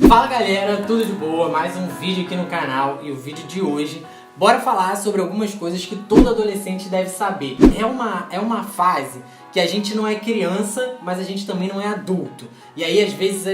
Fala galera, tudo de boa? Mais um vídeo aqui no canal e o vídeo de hoje bora falar sobre algumas coisas que todo adolescente deve saber. É uma fase que a gente não é criança, mas a gente também não é adulto. E aí às vezes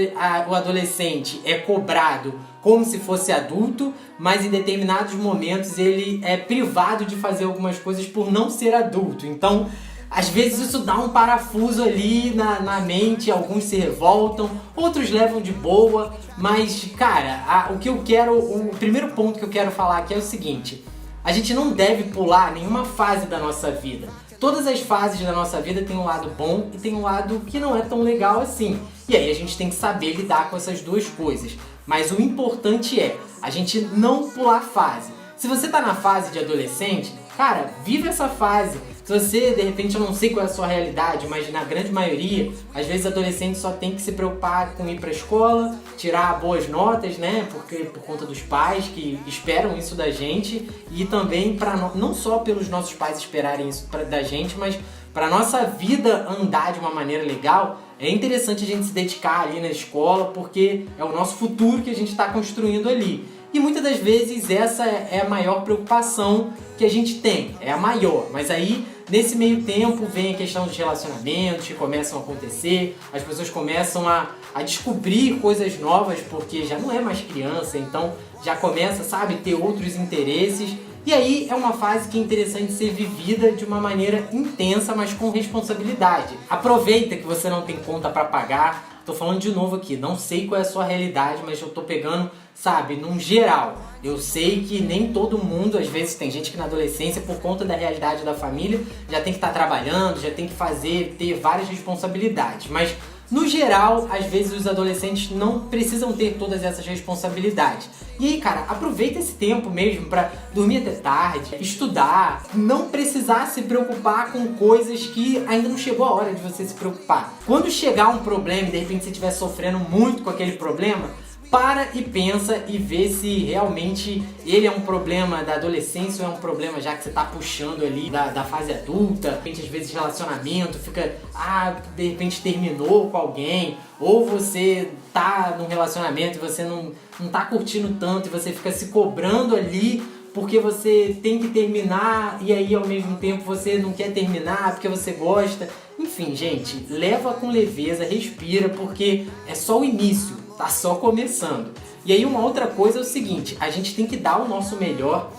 o adolescente é cobrado como se fosse adulto, mas em determinados momentos ele é privado de fazer algumas coisas por não ser adulto. Então, às vezes isso dá um parafuso ali na mente, alguns se revoltam, outros levam de boa, mas cara, o primeiro ponto que eu quero falar aqui é o seguinte: a gente não deve pular nenhuma fase da nossa vida. Todas as fases da nossa vida tem um lado bom e tem um lado que não é tão legal assim. E aí a gente tem que saber lidar com essas duas coisas. Mas o importante é a gente não pular fase. Se você tá na fase de adolescente, cara, vive essa fase. Se você, de repente, eu não sei qual é a sua realidade, mas na grande maioria, às vezes adolescente só tem que se preocupar com ir pra escola, tirar boas notas, né? Porque por conta dos pais que esperam isso da gente e também não só pelos nossos pais esperarem isso da gente, mas para nossa vida andar de uma maneira legal. É interessante a gente se dedicar ali na escola porque é o nosso futuro que a gente está construindo ali. E muitas das vezes essa é a maior preocupação que a gente tem, é a maior. Mas aí, nesse meio tempo, vem a questão dos relacionamentos que começam a acontecer, as pessoas começam a descobrir coisas novas porque já não é mais criança, então já começa, sabe, ter outros interesses. E aí é uma fase que é interessante ser vivida de uma maneira intensa, mas com responsabilidade. Aproveita que você não tem conta para pagar. Tô falando de novo aqui, não sei qual é a sua realidade, mas eu tô pegando, sabe, num geral. Eu sei que nem todo mundo, às vezes tem gente que na adolescência, por conta da realidade da família, já tem que estar trabalhando, já tem que ter várias responsabilidades. Mas, no geral, às vezes os adolescentes não precisam ter todas essas responsabilidades. E aí, cara, aproveita esse tempo mesmo pra dormir até tarde, estudar, não precisar se preocupar com coisas que ainda não chegou a hora de você se preocupar. Quando chegar um problema e de repente você estiver sofrendo muito com aquele problema, para e pensa e vê se realmente ele é um problema da adolescência ou é um problema já que você tá puxando ali da fase adulta. De repente, às vezes, relacionamento fica, de repente terminou com alguém, ou você tá num relacionamento e você não tá curtindo tanto e você fica se cobrando ali porque você tem que terminar e aí ao mesmo tempo você não quer terminar porque você gosta. Enfim, gente, leva com leveza, respira, porque é só o início. Tá só começando. E aí uma outra coisa é o seguinte, a gente tem que dar o nosso melhor,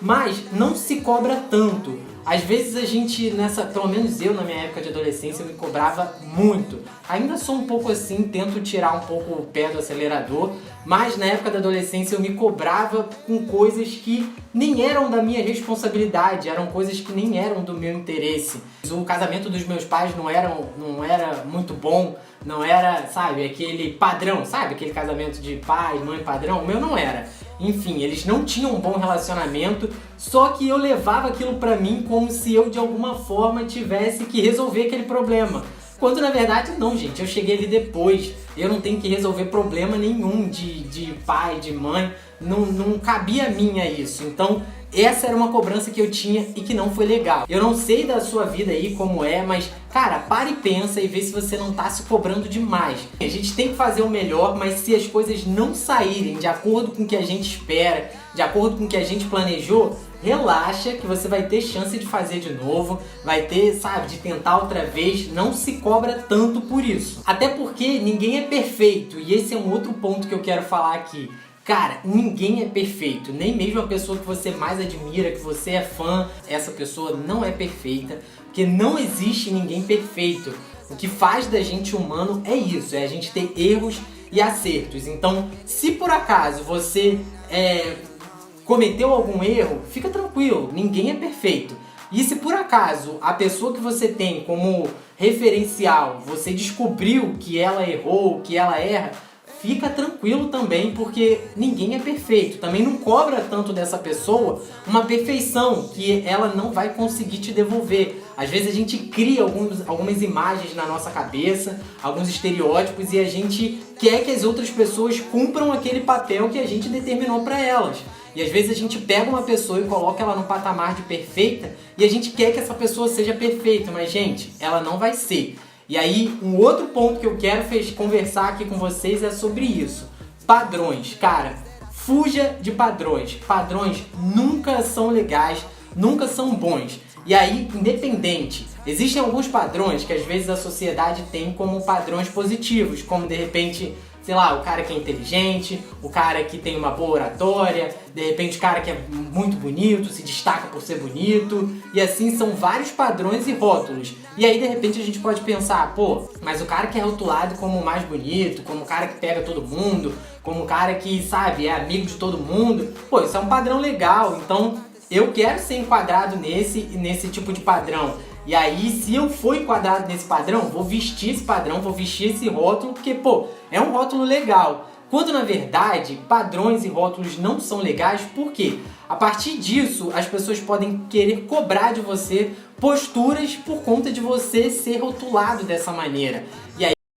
mas não se cobra tanto. Às vezes a gente, pelo menos eu na minha época de adolescência, eu me cobrava muito. Ainda sou um pouco assim, tento tirar um pouco o pé do acelerador, mas na época da adolescência eu me cobrava com coisas que nem eram da minha responsabilidade, eram coisas que nem eram do meu interesse. O casamento dos meus pais não era muito bom, não era, sabe, aquele padrão, sabe, aquele casamento de pai, mãe padrão, o meu não era. Enfim, eles não tinham um bom relacionamento, só que eu levava aquilo pra mim como se eu de alguma forma tivesse que resolver aquele problema. Quando na verdade não, gente, eu cheguei ali depois, eu não tenho que resolver problema nenhum de pai, de mãe, não cabia a mim isso. Então essa era uma cobrança que eu tinha e que não foi legal. Eu não sei da sua vida aí como é, mas cara, para e pensa e vê se você não tá se cobrando demais. A gente tem que fazer o melhor, mas se as coisas não saírem de acordo com o que a gente espera, de acordo com o que a gente planejou, relaxa que você vai ter chance de fazer de novo, vai ter, sabe, de tentar outra vez, não se cobra tanto por isso. Até porque ninguém é perfeito, e esse é um outro ponto que eu quero falar aqui. Cara, ninguém é perfeito, nem mesmo a pessoa que você mais admira, que você é fã, essa pessoa não é perfeita, porque não existe ninguém perfeito. O que faz da gente humano é isso, é a gente ter erros e acertos. Então, se por acaso você cometeu algum erro, fica tranquilo, ninguém é perfeito. E se por acaso a pessoa que você tem como referencial, você descobriu que ela errou, que ela erra, fica tranquilo também, porque ninguém é perfeito. Também não cobra tanto dessa pessoa uma perfeição que ela não vai conseguir te devolver. Às vezes a gente cria algumas imagens na nossa cabeça, alguns estereótipos, e a gente quer que as outras pessoas cumpram aquele papel que a gente determinou para elas. E às vezes a gente pega uma pessoa e coloca ela no patamar de perfeita, e a gente quer que essa pessoa seja perfeita, mas gente, ela não vai ser. E aí, um outro ponto que eu quero conversar aqui com vocês é sobre isso. Padrões, cara, fuja de padrões. Padrões nunca são legais, nunca são bons. E aí, independente, existem alguns padrões que às vezes a sociedade tem como padrões positivos, como de repente, sei lá, o cara que é inteligente, o cara que tem uma boa oratória, de repente o cara que é muito bonito, se destaca por ser bonito, e assim são vários padrões e rótulos. E aí de repente a gente pode pensar, pô, mas o cara que é rotulado como o mais bonito, como o cara que pega todo mundo, como o cara que, sabe, é amigo de todo mundo, pô, isso é um padrão legal, então eu quero ser enquadrado nesse tipo de padrão. E aí, se eu for enquadrado nesse padrão, vou vestir esse padrão, vou vestir esse rótulo, porque, pô, é um rótulo legal. Quando, na verdade, padrões e rótulos não são legais, por quê? A partir disso, as pessoas podem querer cobrar de você posturas por conta de você ser rotulado dessa maneira. E aí